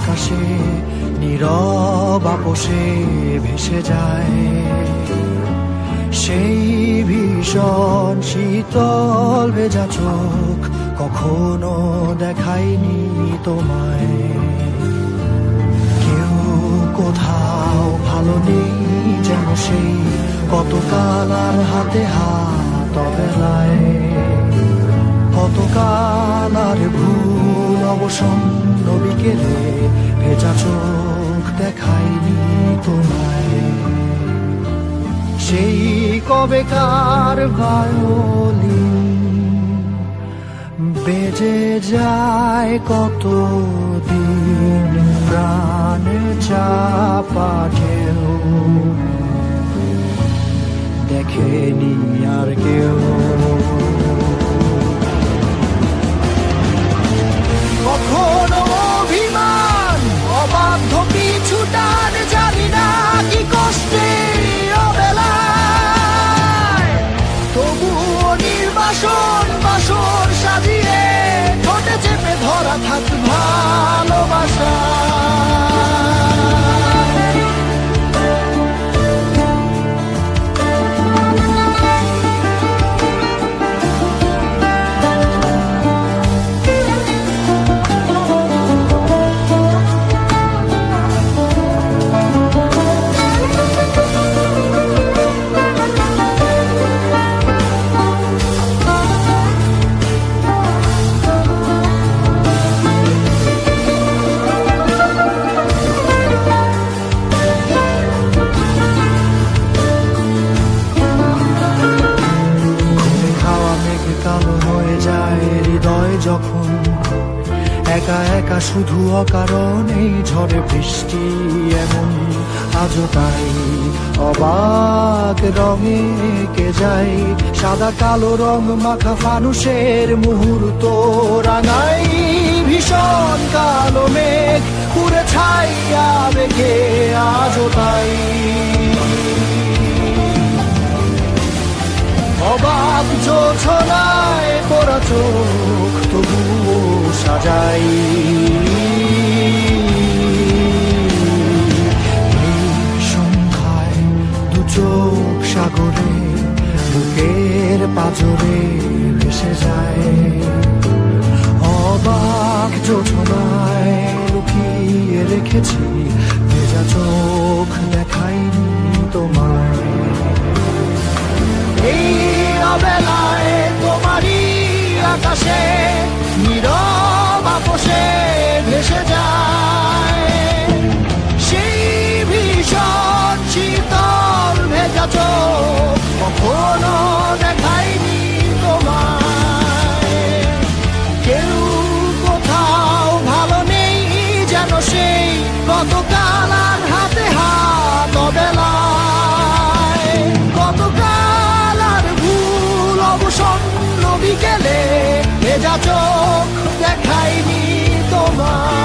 আকাশে নীরব আপোষে ভেসে যায়। সেই ভীষণ শীতল ভেজা চোখ কখনো দেখায়নি তোমায়। কেউ কোথাও ভালো নেই যেন সেই কতকাল আর হাতে হাত অবেলায়। কতকাল আর ভুল অবসন্ন বিকেলে ভেজা চোখ দেখায়নি তোমায়। সেই কবেকার ভায়োলিন বেজে যায় কতদিন প্রাণ চাপা ঢেউ দেখেনি আর কেউ। কখনো অভিমান অবাধ্য পিছু টান জানি না কি কষ্টে অবেলায়, তবুও নির্বাসন বাসর সাজিয়ে ঠোঁটে চেপে ধরা থাক ভালোবাসা। কালো হয়ে যায় হৃদয় যখন একা একা শুধু অকারণে ঝড়ে বৃষ্টি এমন আজও তাই অবাক রঙে এঁকে যায়। সাদা কালো রং মাখা ফানুষের মুহূর্ত রাঙাই ভীষণ কালো মেঘ পুরে ছাইয়া বেগে আজও তাই। অবাক জোছনায় পড়া চোখ তবুও সাজাই। এই সন্ধ্যায় দু চোখ সাগরে বুকের পাঁজরে ভেসে যায়। অবাক জোছনায় লুকিয়ে রেখেছি ভেজা চোখ দেখাইনি তোমায়। এই অবেলায় তোমারই আকাশে নীরব আপোষে ভেসে যায়। সেই ভীষণ শীতল ভেজা চোখ কখনো দেখায়নি তোমায়। কেউ কোথাও ভালো নেই যেন সেই কতকাল আর হাতে হাত অবেলায়। কতকাল আর ভুল অবসন্ন বিকেলে ভেজা চোখ দেখায়নি তোমার।